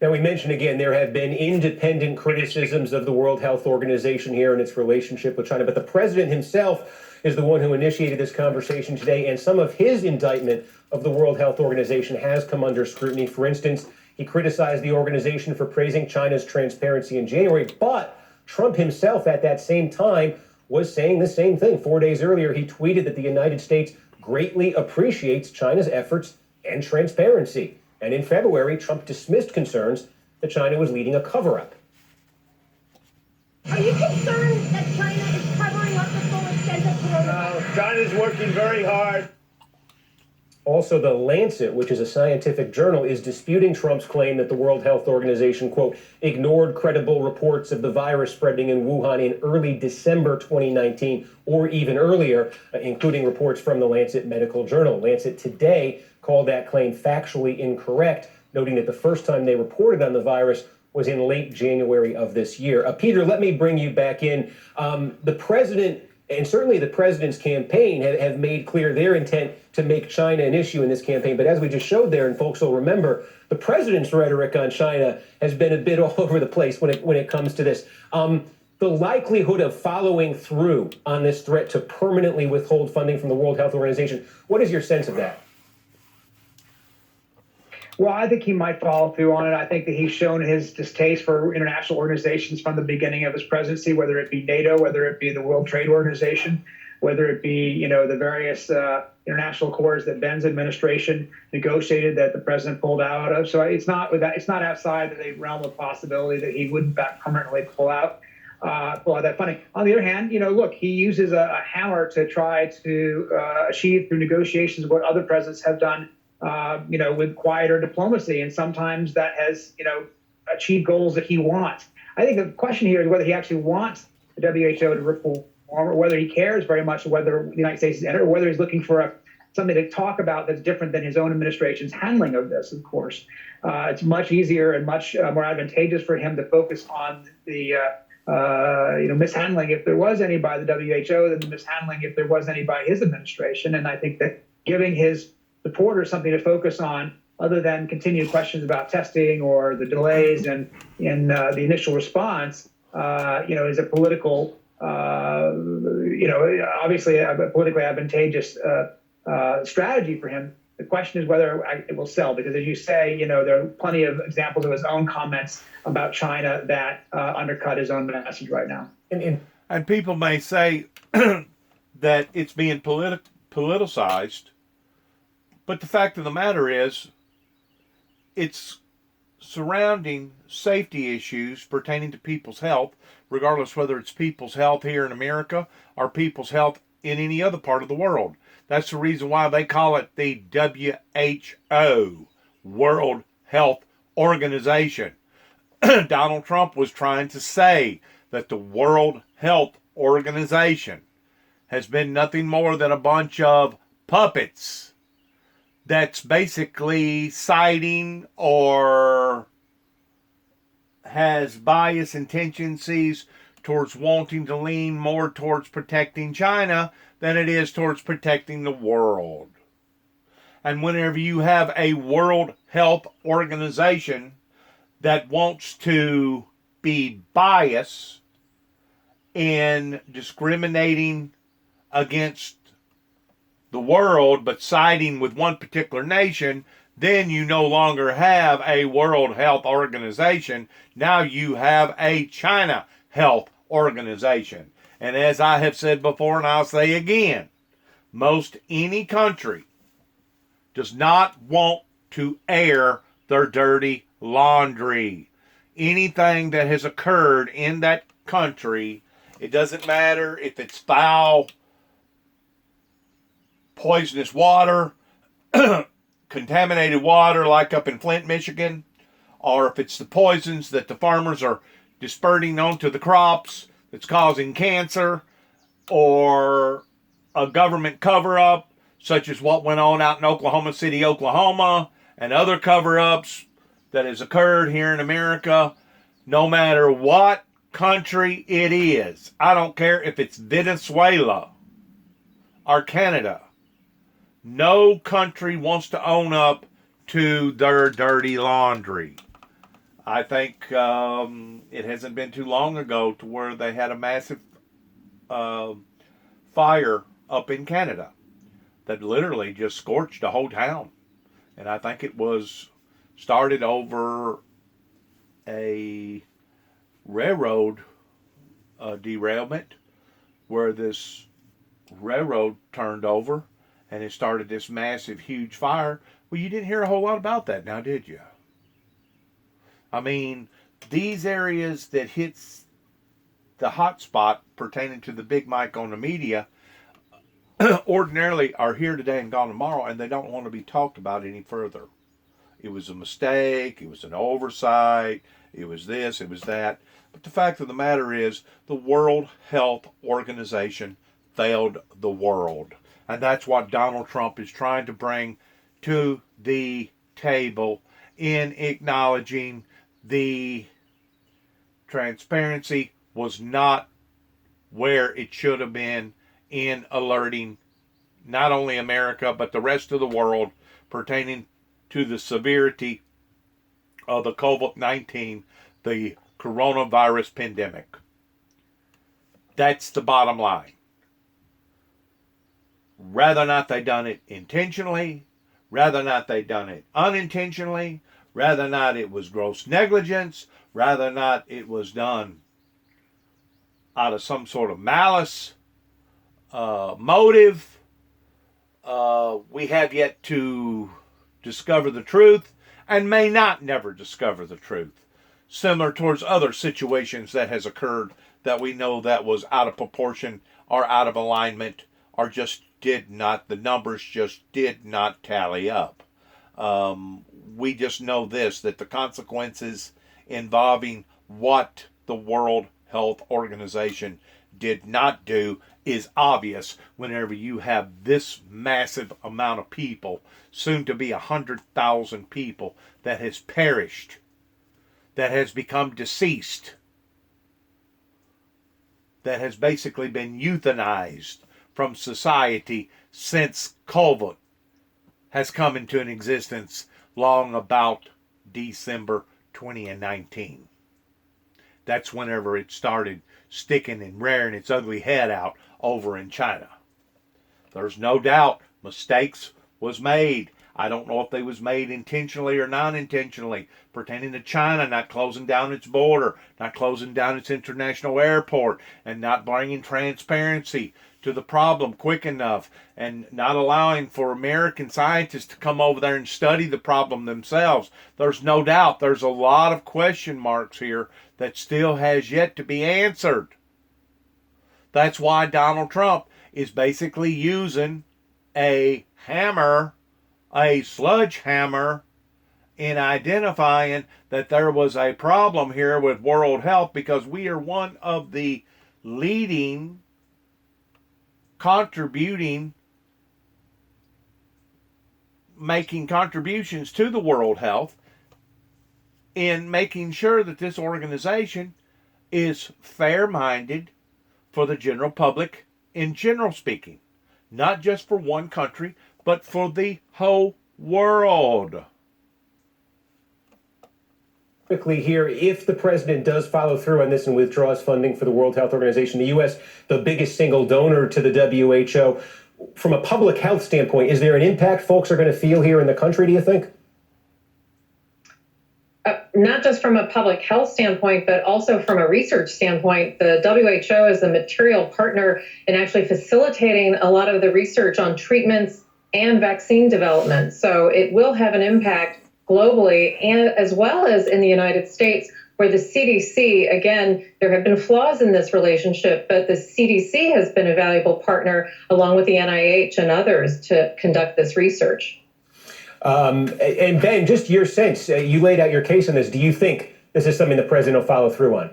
Now, we mentioned again, there have been independent criticisms of the World Health Organization here and its relationship with China, but the president himself is the one who initiated this conversation today, and some of his indictment of the World Health Organization has come under scrutiny. For instance, he criticized the organization for praising China's transparency in January, but Trump himself at that same time was saying the same thing. 4 days earlier, he tweeted that the United States greatly appreciates China's efforts and transparency. And in February, Trump dismissed concerns that China was leading a cover-up. Are you concerned that China is covering up the full extent of coronavirus? No, China's working very hard. Also, The Lancet, which is a scientific journal, is disputing Trump's claim that the World Health Organization, quote, ignored credible reports of the virus spreading in Wuhan in early December 2019, or even earlier, including reports from The Lancet Medical Journal. Lancet today called that claim factually incorrect, noting that the first time they reported on the virus was in late January of this year. Peter, let me bring you back in. The president, and certainly the president's campaign, have made clear their intent to make China an issue in this campaign. But as we just showed there, and folks will remember, the president's rhetoric on China has been a bit all over the place when it comes to this. The likelihood of following through on this threat to permanently withhold funding from the World Health Organization, what is your sense of that? Well, I think he might follow through on it. I think that he's shown his distaste for international organizations from the beginning of his presidency, whether it be NATO, whether it be the World Trade Organization, whether it be, the various international accords that Ben's administration negotiated that the president pulled out of. So it's not outside the realm of possibility that he would in fact permanently pull out that funding. On the other hand, look, he uses a hammer to try to achieve through negotiations what other presidents have done, with quieter diplomacy. And sometimes that has, achieved goals that he wants. I think the question here is whether he actually wants the WHO to reform, or whether he cares very much whether the United States is entered, or whether he's looking for something to talk about that's different than his own administration's handling of this, of course. It's much easier and much more advantageous for him to focus on the mishandling, if there was any by the WHO, than the mishandling if there was any by his administration. And I think that giving his supporters something to focus on, other than continued questions about testing or the delays in the initial response, is a political, obviously a politically advantageous strategy for him. The question is whether it will sell, because as you say, there are plenty of examples of his own comments about China that undercut his own message right now. And people may say that it's being politicized, but the fact of the matter is, it's surrounding safety issues pertaining to people's health, regardless whether it's people's health here in America or people's health in any other part of the world. That's the reason why they call it the WHO, World Health Organization. Donald Trump was trying to say that the World Health Organization has been nothing more than a bunch of puppets that's basically siding or has bias and tendencies towards wanting to lean more towards protecting China than it is towards protecting the world. And whenever you have a World Health Organization that wants to be biased in discriminating against the world, but siding with one particular nation, then you no longer have a World Health Organization. Now you have a China Health Organization. And as I have said before, and I'll say again, most any country does not want to air their dirty laundry. Anything that has occurred in that country, it doesn't matter if it's foul, poisonous water, contaminated water like up in Flint, Michigan, or if it's the poisons that the farmers are dispersing onto the crops that's causing cancer, or a government cover-up such as what went on out in Oklahoma City, Oklahoma, and other cover-ups that has occurred here in America. No matter what country it is, I don't care if it's Venezuela or Canada, no country wants to own up to their dirty laundry. I think it hasn't been too long ago to where they had a massive fire up in Canada that literally just scorched a whole town. And I think it was started over a railroad derailment where this railroad turned over and it started this massive, huge fire. Well, you didn't hear a whole lot about that now, did you? I mean, these areas that hits the hot spot pertaining to the big mic on the media ordinarily are here today and gone tomorrow, and they don't want to be talked about any further. It was a mistake, it was an oversight, it was this, it was that. But the fact of the matter is, the World Health Organization failed the world. And that's what Donald Trump is trying to bring to the table in acknowledging the transparency was not where it should have been in alerting not only America but the rest of the world pertaining to the severity of the COVID-19, the coronavirus pandemic. That's the bottom line. Whether or not they done it intentionally, Rather not they done it unintentionally, rather not it was gross negligence, rather not it was done out of some sort of malice, motive. We have yet to discover the truth and may not never discover the truth. Similar towards other situations that has occurred that we know that was out of proportion or out of alignment or just did not, the numbers just did not tally up. We just know this, that the consequences involving what the World Health Organization did not do is obvious whenever you have this massive amount of people, soon to be 100,000 people, that has perished, that has become deceased, that has basically been euthanized from society since COVID has come into an existence long about December 2019. That's whenever it started sticking and rearing its ugly head out over in China. There's no doubt mistakes was made. I don't know if they was made intentionally or non-intentionally, pertaining to China not closing down its border, not closing down its international airport, and not bringing transparency to the problem quick enough, and not allowing for American scientists to come over there and study the problem themselves. There's no doubt there's a lot of question marks here that still has yet to be answered. That's why Donald Trump is basically using a hammer, a sledgehammer, in identifying that there was a problem here with World Health, because we are one of the leading making contributions to the World Health in making sure that this organization is fair-minded for the general public, in general speaking, not just for one country, but for the whole world. Quickly here, if the president does follow through on this and withdraws funding for the World Health Organization, the U.S., the biggest single donor to the WHO, from a public health standpoint, is there an impact folks are going to feel here in the country, do you think? Not just from a public health standpoint, but also from a research standpoint. The WHO is a material partner in actually facilitating a lot of the research on treatments and vaccine development. So it will have an impact globally, and as well as in the United States, where the CDC, again, there have been flaws in this relationship, but the CDC has been a valuable partner along with the NIH and others to conduct this research. And Ben, just your sense, you laid out your case on this. Do you think this is something the president will follow through on?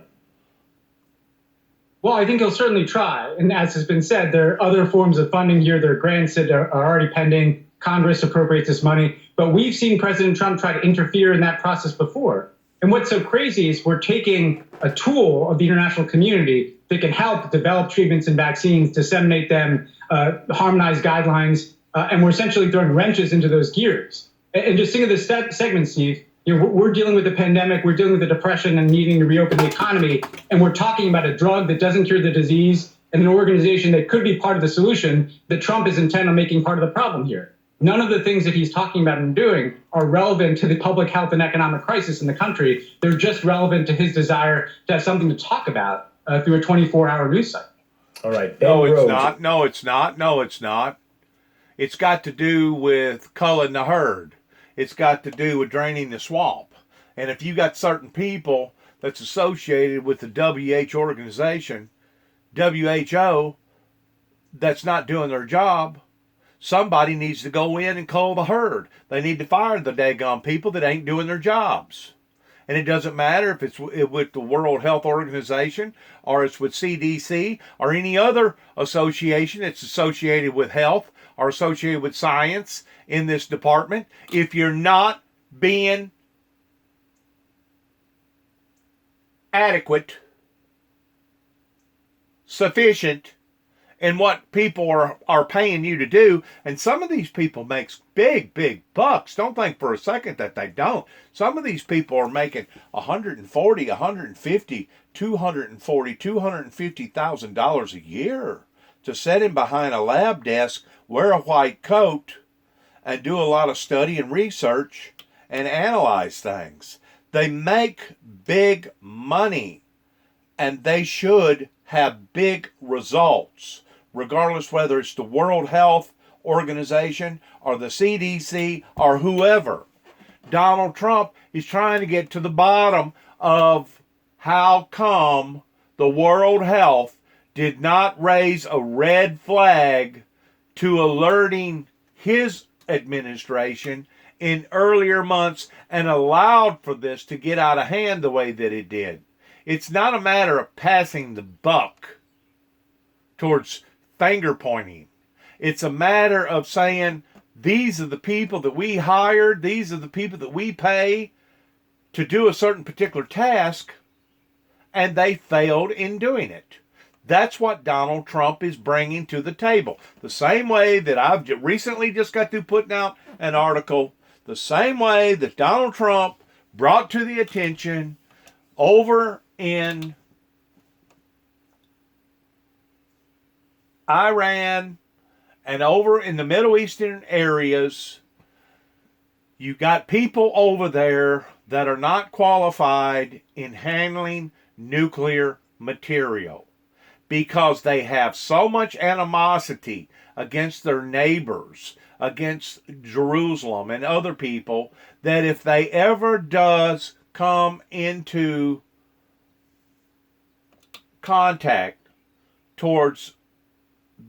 Well, I think he'll certainly try. And as has been said, there are other forms of funding here. There are grants that are already pending. Congress appropriates this money. But we've seen President Trump try to interfere in that process before. And what's so crazy is we're taking a tool of the international community that can help develop treatments and vaccines, disseminate them, harmonize guidelines, and we're essentially throwing wrenches into those gears. And just think of this segment, Steve. You know, we're dealing with the pandemic, we're dealing with the depression and needing to reopen the economy, and we're talking about a drug that doesn't cure the disease and an organization that could be part of the solution that Trump is intent on making part of the problem here. None of the things that he's talking about and doing are relevant to the public health and economic crisis in the country. They're just relevant to his desire to have something to talk about through a 24-hour news cycle. All right. No, it's not. No, it's not. No, it's not. It's got to do with culling the herd. It's got to do with draining the swamp. And if you got certain people that's associated with the WHO organization, WHO, that's not doing their job, somebody needs to go in and cull the herd. They need to fire the daggone people that ain't doing their jobs. And it doesn't matter if it's with the World Health Organization or it's with CDC or any other association that's associated with health or associated with science in this department. If you're not being adequate, sufficient, and what people are paying you to do, and some of these people makes big bucks. Don't think for a second that they don't. Some of these people are making $140,000, $150,000, $240,000, $250,000 a year to sit in behind a lab desk, wear a white coat, and do a lot of study and research and analyze things. They make big money, and they should have big results, regardless whether it's the World Health Organization or the CDC or whoever. Donald Trump is trying to get to the bottom of how come the World Health did not raise a red flag to alerting his administration in earlier months and allowed for this to get out of hand the way that it did. It's not a matter of passing the buck towards finger pointing. It's a matter of saying, these are the people that we hired, these are the people that we pay to do a certain particular task, and they failed in doing it. That's what Donald Trump is bringing to the table. The same way that I've recently just got through putting out an article, the same way that Donald Trump brought to the attention over in Iran and over in the Middle Eastern areas, you got people over there that are not qualified in handling nuclear material because they have so much animosity against their neighbors, against Jerusalem and other people, that if they ever does come into contact towards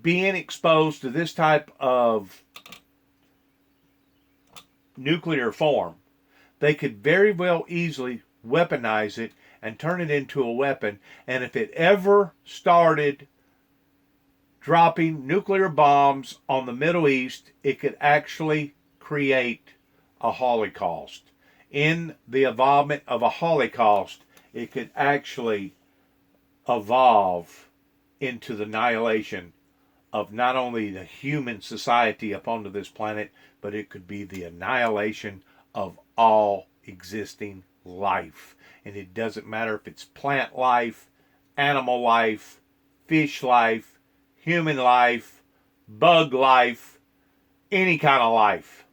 being exposed to this type of nuclear form, they could very well easily weaponize it and turn it into a weapon. And if it ever started dropping nuclear bombs on the Middle East, it could actually create a Holocaust. In the involvement of a Holocaust, it could actually evolve into the annihilation of not only the human society upon this planet, but it could be the annihilation of all existing life. And it doesn't matter if it's plant life, animal life, fish life, human life, bug life, any kind of life.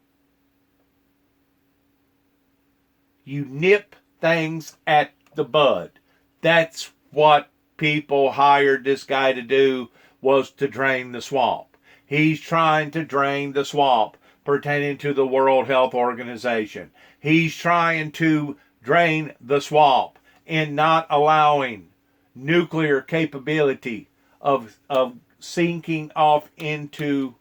You nip things at the bud. That's what people hired this guy to do, was to drain the swamp. He's trying to drain the swamp pertaining to the World Health Organization. He's trying to drain the swamp in not allowing nuclear capability of sinking off into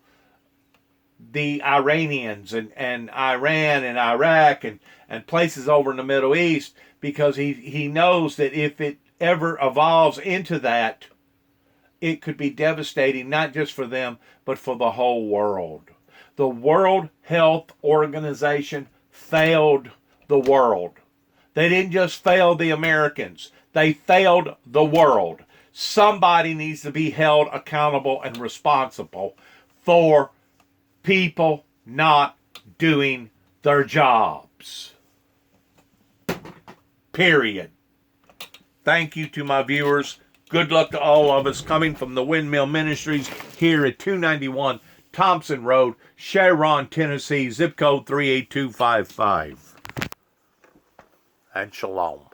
the Iranians and Iran and Iraq and places over in the Middle East, because he knows that if it ever evolves into that, it could be devastating, not just for them, but for the whole world. The World Health Organization failed the world. They didn't just fail the Americans. They failed the world. Somebody needs to be held accountable and responsible for people not doing their jobs. Period. Thank you to my viewers. Good luck to all of us, coming from the Windmill Ministries here at 291 Thompson Road, Sharon, Tennessee, zip code 38255. And shalom.